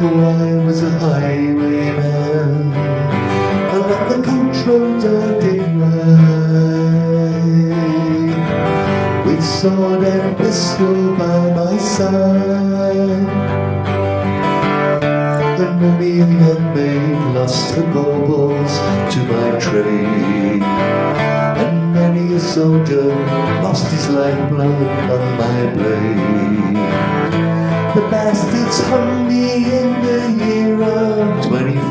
Oh, I was a highwayman, along the coach roads I did ride, with sword and pistol by my side. And many a young maid lost her baubles to my trade, and many a soldier lost his lifeblood on my blade. The bastards hung me in the year of 25,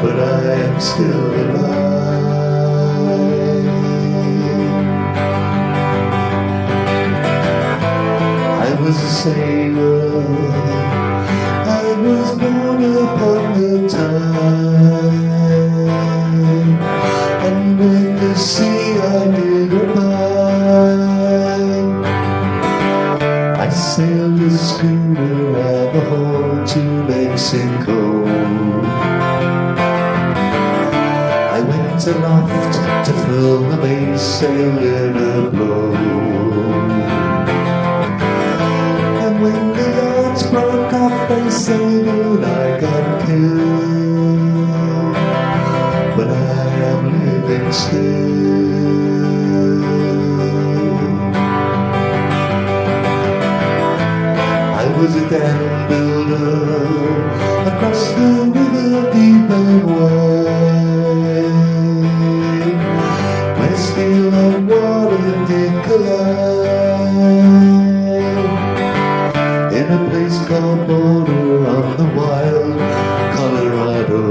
but I am still alive. I was a sailor, I was born upon the tide, and in the sea I did abide. I sailed a schooner at the Horn to Mexico. I went aloft to fill the mainsail in a blow, and when the yards broke off they sailed, I got killed, but I am living still. I was a dam builder across the river deep and wide, where steel and water did collide, in a place called Border on the wild Colorado.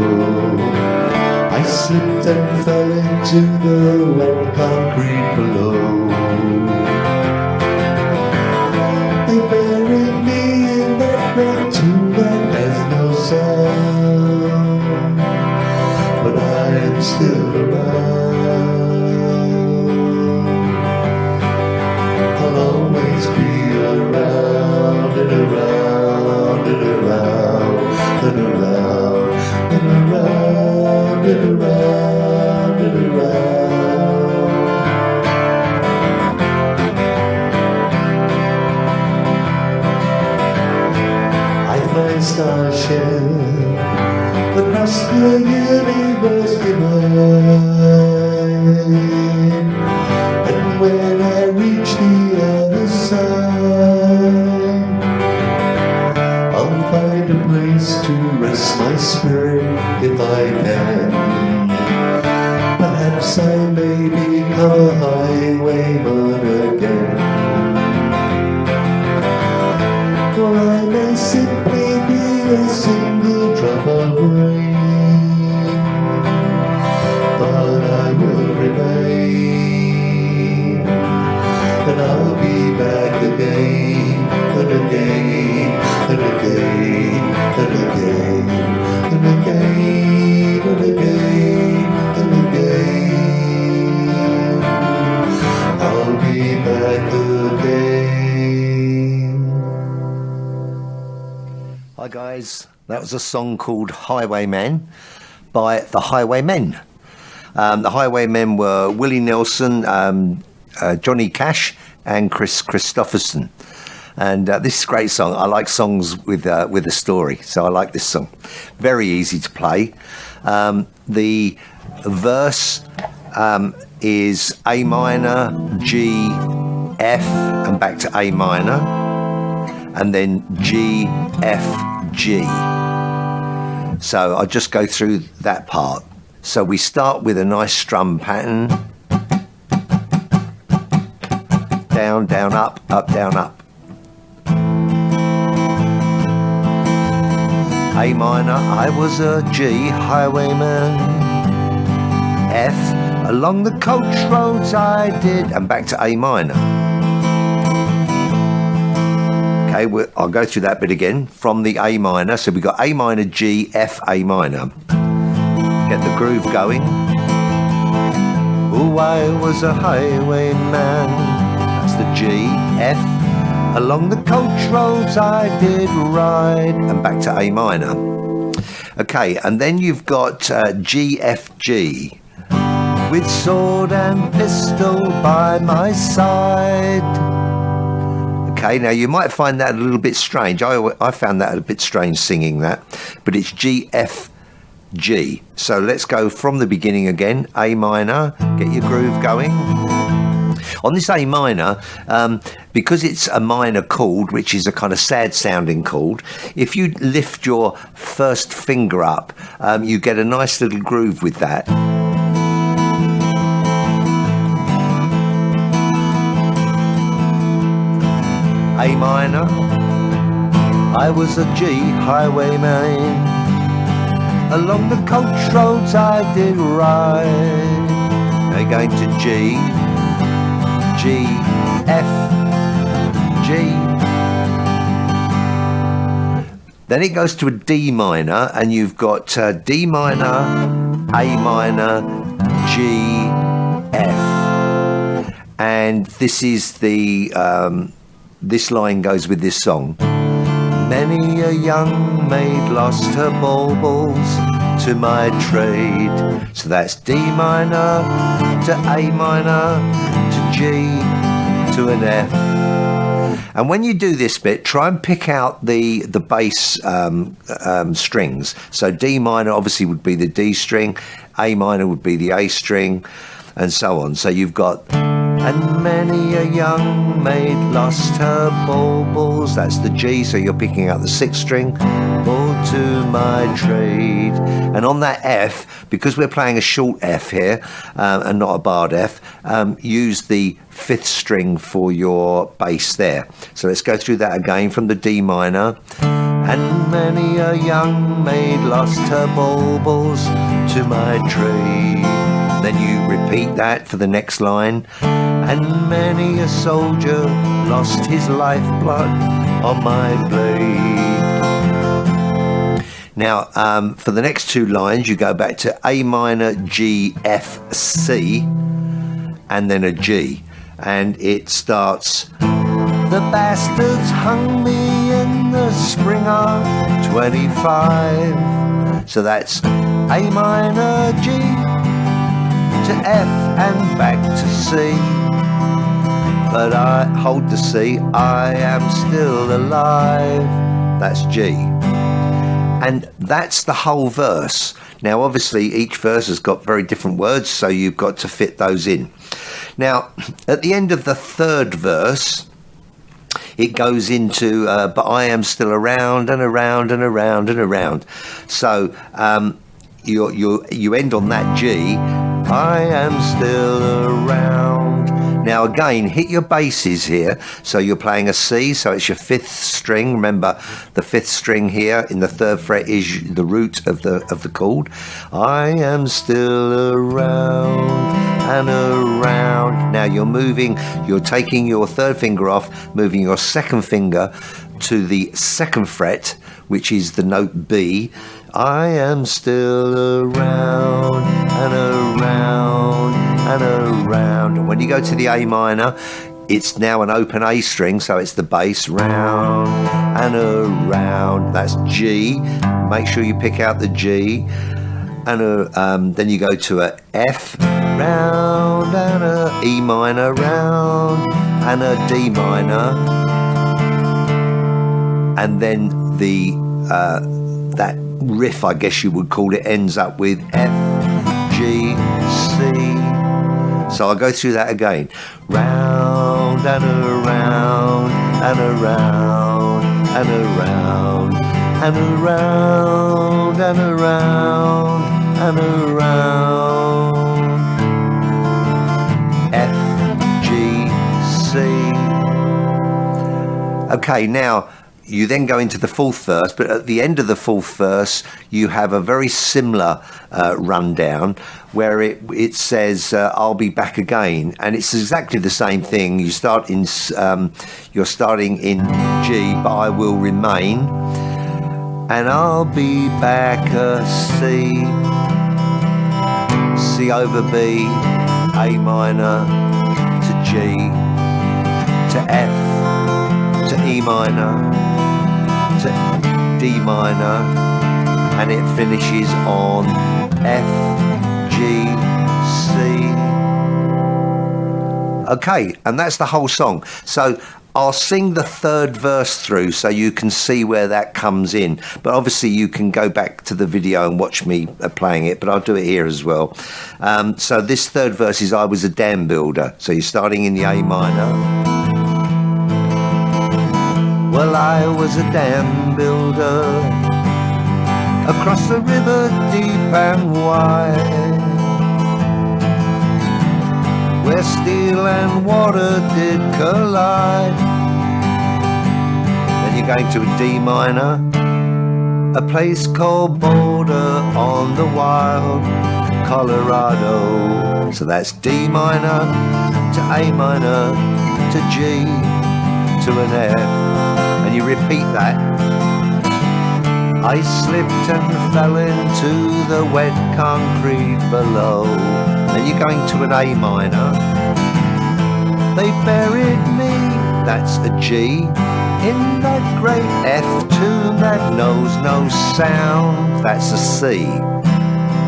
I slipped and fell into the wet concrete below. They buried me in that red tomb that has no sound, but I am still around. I'll always be around and around and around and around and around and around and around. My starship across the universe divide, and when I reach the other side, I'll find a place to rest my spirit if I can. Perhaps I may become a highwayman again, or I may simply be a single drop of rain, but I will remain, and I'll be back again and again and again and again and again and again and again. I'll be back again. Hi guys, that was a song called Highwayman by the Highwaymen. The Highwaymen were Willie Nelson, Johnny Cash and Kris Kristofferson. And this is a great song. I like songs with a story, so I like this song. Very easy to play. The verse is A minor, G, F and back to A minor, and then G, F, G. So I'll just go through that part. So we start with a nice strum pattern. Down, down, up, down, up. A minor, I was a G, highwayman. F, along the coach roads I did, and back to A minor. Okay, I'll go through that bit again from the A minor. So we got A minor, G, F, A minor. Get the groove going. Oh, I was a highwayman. That's the G, F. Along the coach roads I did ride, and back to A minor. Okay, and then you've got G, F, G. With sword and pistol by my side. Okay, now you might find that a little bit strange. I found that a bit strange singing that, but it's G, F, G. So let's go from the beginning again. A minor, get your groove going. On this A minor, because it's a minor chord, which is a kind of sad sounding chord, if you lift your first finger up, you get a nice little groove with that. A minor, I was a G highwayman, along the coach roads I did ride. Now going to G, G, F, G. Then it goes to a D minor, and you've got D minor, A minor, G, F. And this is the, this line goes with this song. Many a young maid lost her baubles to my trade. So that's D minor to A minor to G to an F. And when you do this bit, try and pick out the bass strings. So D minor obviously would be the D string, A minor would be the A string, and so on. So you've got, and many a young maid lost her baubles, that's the G, so you're picking out the sixth string, all to my trade. And on that F, because we're playing a short F here, and not a barred F, use the fifth string for your bass there. So let's go through that again from the D minor. And many a young maid lost her baubles to my trade. Then you repeat that for the next line. And many a soldier lost his lifeblood on my blade. Now, for the next two lines, you go back to A minor, G, F, C, and then a G. And it starts, the bastards hung me in the spring of 25. So that's A minor, G, to F and back to C. But I hold the C, I am still alive. That's G. And that's the whole verse. Now obviously each verse has got very different words, so you've got to fit those in. Now at the end of the third verse, it goes into but I am still around and around and around and around. So you end on that G, I am still around. Now again, hit your basses here. So you're playing a C, so it's your fifth string. Remember, the fifth string here in the third fret is the root of the chord. I am still around and around. Now you're taking your third finger off, moving your second finger to the second fret, which is the note B. I am still around and around and around. And when you go to the A minor, it's now an open A string, so it's the bass, round and around. That's G. Make sure you pick out the G. And then you go to a F, round, and a E minor, round, and a D minor. And then the that riff, I guess you would call it, ends up with F, G, C. So I'll go through that again. Round and around and around and around and around and around and around. F, G, C. Okay, now you then go into the fourth verse, but at the end of the fourth verse, you have a very similar rundown where it says, I'll be back again. And it's exactly the same thing. You're starting in G, but I will remain. And I'll be back a C, C over B, A minor to G, to F, to E minor, to D minor, and it finishes on F, G, C. Okay, and that's the whole song. So I'll sing the third verse through so you can see where that comes in. But obviously you can go back to the video and watch me playing it, but I'll do it here as well. So this third verse is I was a dam builder. So you're starting in the A minor. Well, I was a dam builder across the river deep and wide, where steel and water did collide. Then you're going to a D minor, a place called Boulder on the wild Colorado. So that's D minor to A minor to G to an F, and you repeat that. I slipped and fell into the wet concrete below. Then you're going to an A minor. They buried me, that's a G, in that great F tune that knows no sound, that's a C.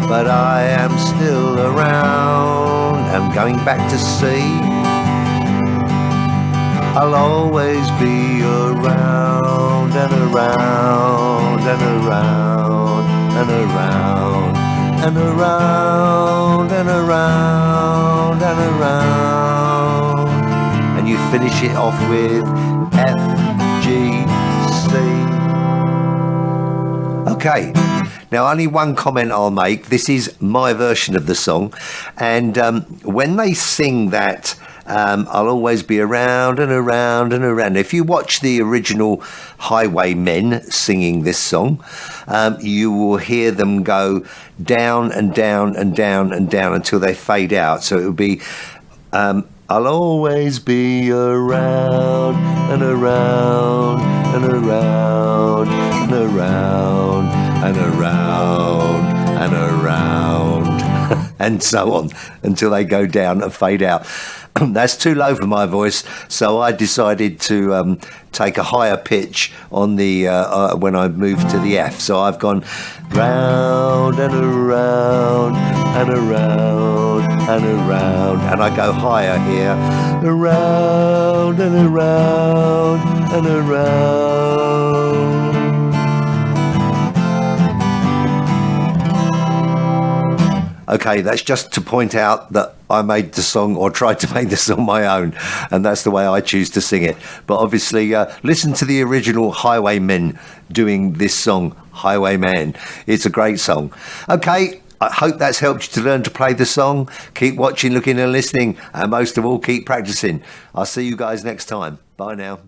But I am still around, I'm going back to C. I'll always be around and around and around and around and around and around and around. And you finish it off with F, G, C. Okay. Now, only one comment I'll make. This is my version of the song. And when they sing that, I'll always be around and around and around. If you watch the original Highwaymen singing this song, you will hear them go down and down and down and down until they fade out. So it will be, I'll always be around and around and around and around and around and around and so on until they go down and fade out. That's too low for my voice, so I decided to take a higher pitch on the when I moved to the F. So I've gone round and around and around and around, and I go higher here, around and around and around. Okay, that's just to point out that I made the song, or tried to make this on my own, and that's the way I choose to sing it. But obviously, listen to the original Highwaymen doing this song, Highwayman. It's a great song. Okay, I hope that's helped you to learn to play the song. Keep watching, looking and listening, and most of all, keep practicing. I'll see you guys next time. Bye now.